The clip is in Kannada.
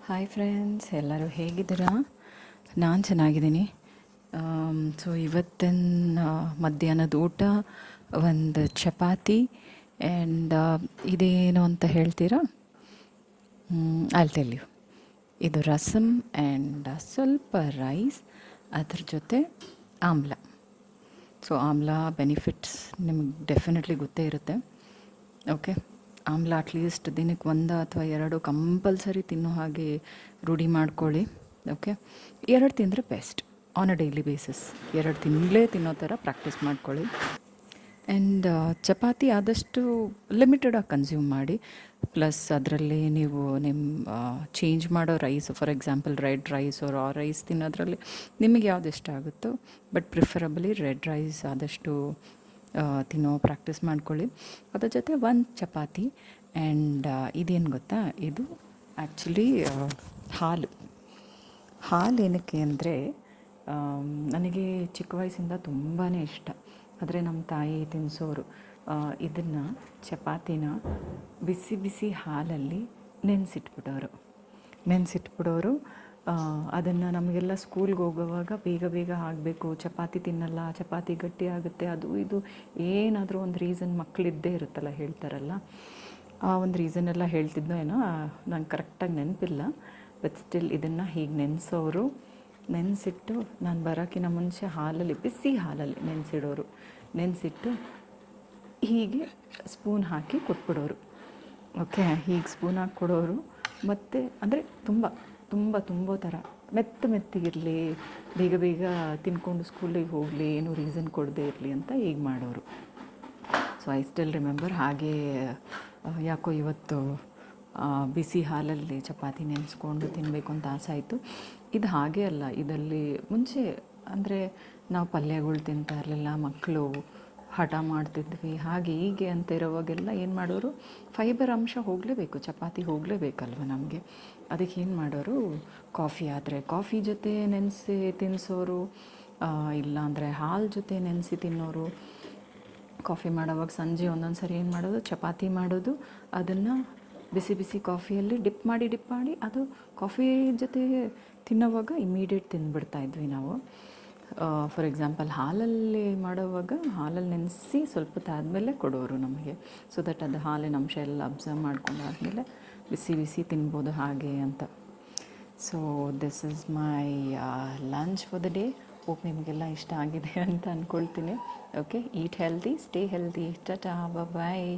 ಹಾಯ್ ಫ್ರೆಂಡ್ಸ್, ಎಲ್ಲರೂ ಹೇಗಿದ್ದೀರಾ? ನಾನು ಚೆನ್ನಾಗಿದ್ದೀನಿ. ಸೊ ಇವತ್ತಿನ ಮಧ್ಯಾಹ್ನದ ಊಟ ಒಂದು ಚಪಾತಿ ಆ್ಯಂಡ್ ಇದೇನು ಅಂತ ಹೇಳ್ತೀರಾ? I'll tell you. ಇದು ರಸಮ್ ಆ್ಯಂಡ್ ಸ್ವಲ್ಪ ರೈಸ್, ಅದ್ರ ಜೊತೆ ಆಮ್ಲ. ಸೊ ಆಮ್ಲ ಬೆನಿಫಿಟ್ಸ್ ನಿಮಗೆ ಡೆಫಿನೆಟ್ಲಿ ಗೊತ್ತೇ ಇರುತ್ತೆ. ಓಕೆ, ಆಮ್ಲ ಅಟ್ಲೀಸ್ಟ್ ದಿನಕ್ಕೆ 1 ಅಥವಾ 2 ಕಂಪಲ್ಸರಿ ತಿನ್ನೋ ಹಾಗೆ ರೂಢಿ ಮಾಡ್ಕೊಳ್ಳಿ. ಓಕೆ, 2 ತಿಂದರೆ best on a daily basis. 2 ತಿನ್ನೋ ಥರ ಪ್ರಾಕ್ಟೀಸ್ ಮಾಡ್ಕೊಳ್ಳಿ. ಆ್ಯಂಡ್ ಚಪಾತಿ ಆದಷ್ಟು ಲಿಮಿಟೆಡಾಗಿ ಕನ್ಸ್ಯೂಮ್ ಮಾಡಿ. ಪ್ಲಸ್ ಅದರಲ್ಲಿ ನೀವು ನಿಮ್ಮ ಚೇಂಜ್ ಮಾಡೋ rice, for example red rice raw rice ತಿನ್ನೋದ್ರಲ್ಲಿ ನಿಮಗೆ ಯಾವ್ದು ಇಷ್ಟ ಆಗುತ್ತೋ, ಬಟ್ ಪ್ರಿಫರಬಲಿ ರೆಡ್ ರೈಸ್ ಆದಷ್ಟು ತಿನ್ನೋ ಪ್ರಾಕ್ಟೀಸ್ ಮಾಡ್ಕೊಳ್ಳಿ. ಅದ್ರ ಜೊತೆ 1 ಚಪಾತಿ. ಆ್ಯಂಡ್ ಇದೇನು ಗೊತ್ತಾ, ಇದು ಆ್ಯಕ್ಚುಲಿ ಹಾಲು ಏನಕ್ಕೆ ಅಂದರೆ, ನನಗೆ ಚಿಕ್ಕ ವಯಸ್ಸಿಂದ ತುಂಬಾ ಇಷ್ಟ. ಆದರೆ ನಮ್ಮ ತಾಯಿ ತಿನ್ನಿಸೋರು ಇದನ್ನು ಚಪಾತಿನ ಬಿಸಿ ಬಿಸಿ ಹಾಲಲ್ಲಿ ನೆನೆಸಿಟ್ಬಿಡೋರು. ಅದನ್ನು ನಮಗೆಲ್ಲ ಸ್ಕೂಲ್ಗೆ ಹೋಗೋವಾಗ ಬೇಗ ಬೇಗ ಆಗಬೇಕು, ಚಪಾತಿ ತಿನ್ನಲ್ಲ, ಚಪಾತಿ ಗಟ್ಟಿ ಆಗುತ್ತೆ, ಅದು ಇದು ಏನಾದರೂ ಒಂದು ರೀಸನ್ ಮಕ್ಕಳಿದ್ದೇ ಇರುತ್ತಲ್ಲ, ಹೇಳ್ತಾರಲ್ಲ. ಆ ಒಂದು ರೀಸನ್ನೆಲ್ಲ ಹೇಳ್ತಿದ್ನೋ ಏನೋ, ನಂಗೆ ಕರೆಕ್ಟಾಗಿ ನೆನಪಿಲ್ಲ. ಬಟ್ ಸ್ಟಿಲ್ ಇದನ್ನು ಹೀಗೆ ನೆನೆಸಿಟ್ಟು ನಾನು ಬರೋಕ್ಕಿಂತ ಮುಂಚೆ ಬಿಸಿ ಹಾಲಲ್ಲಿ ನೆನೆಸಿಟ್ಟು ಹೀಗೆ ಸ್ಪೂನ್ ಹಾಕಿ ಕೊಟ್ಬಿಡೋರು. ಓಕೆ, ಹೀಗೆ ಸ್ಪೂನ್ ಹಾಕಿ ಕೊಡೋರು. ಮತ್ತು ಅಂದರೆ ತುಂಬೋ ಥರ ಮೆತ್ತಗಿರಲಿ, ಬೇಗ ಬೇಗ ತಿನ್ಕೊಂಡು ಸ್ಕೂಲಿಗೆ ಹೋಗಲಿ, ಏನೂ ರೀಸನ್ ಕೊಡದೇ ಇರಲಿ ಅಂತ ಹೀಗೆ ಮಾಡೋರು. So I still remember. ಹಾಗೇ ಯಾಕೋ ಇವತ್ತು ಬಿಸಿ ಹಾಲಲ್ಲಿ ಚಪಾತಿ ನೆನೆಸ್ಕೊಂಡು ತಿನ್ನಬೇಕು ಅಂತ ಆಸೆ ಆಯಿತು. ಇದು ಹಾಗೇ ಅಲ್ಲ, ಇದರಲ್ಲಿ ಮುಂಚೆ ಅಂದರೆ ನಾವು ಪಲ್ಯಗಳು ತಿಂತಾ ಇರಲಿಲ್ಲ, ಮಕ್ಕಳು ಹಠ ಮಾಡ್ತಿದ್ವಿ, ಹಾಗೆ ಹೀಗೆ ಅಂತ ಇರೋವಾಗೆಲ್ಲ ಏನು ಮಾಡೋರು, ಫೈಬರ್ ಅಂಶ ಹೋಗಲೇಬೇಕು, ಚಪಾತಿ ಹೋಗಲೇಬೇಕಲ್ವ ನಮಗೆ. ಅದಕ್ಕೆ ಏನು ಮಾಡೋರು, ಕಾಫಿ ಆದರೆ ಕಾಫಿ ಜೊತೆ ನೆನೆಸಿ ತಿನ್ನಿಸೋರು, ಇಲ್ಲಾಂದರೆ ಹಾಲು ಜೊತೆ ನೆನೆಸಿ ತಿನ್ನೋರು. ಕಾಫಿ ಮಾಡೋವಾಗ ಸಂಜೆ ಒಂದೊಂದು ಸರಿ ಏನು ಮಾಡೋದು, ಚಪಾತಿ ಮಾಡೋದು, ಅದನ್ನು ಬಿಸಿ ಬಿಸಿ ಕಾಫಿಯಲ್ಲಿ ಡಿಪ್ ಮಾಡಿ ಅದು ಕಾಫಿ ಜೊತೆ ತಿನ್ನೋವಾಗ ಇಮಿಡಿಯೇಟ್ ತಿಂದುಬಿಡ್ತಾಯಿದ್ವಿ ನಾವು. ಫಾರ್ ಎಕ್ಸಾಂಪಲ್ ಹಾಲಲ್ಲಿ ಮಾಡೋವಾಗ ಹಾಲಲ್ಲಿ ನೆನೆಸಿ ಸ್ವಲ್ಪ ಹೊತ್ತು ಆದಮೇಲೆ ಕೊಡೋರು ನಮಗೆ, ಸೊ ದಟ್ ಅದು ಹಾಲಿನ ಅಂಶ ಎಲ್ಲ ಅಬ್ಸರ್ವ್ ಮಾಡ್ಕೊಂಡಾದ್ಮೇಲೆ ಬಿಸಿ ಬಿಸಿ ತಿನ್ಬೋದು ಹಾಗೆ ಅಂತ. So this is my lunch for the day. Hope ನಿಮಗೆಲ್ಲ ಇಷ್ಟ ಆಗಿದೆ ಅಂತ ಅಂದ್ಕೊಳ್ತೀನಿ. Okay, eat healthy, stay healthy. Tata, ಬಾಯ್.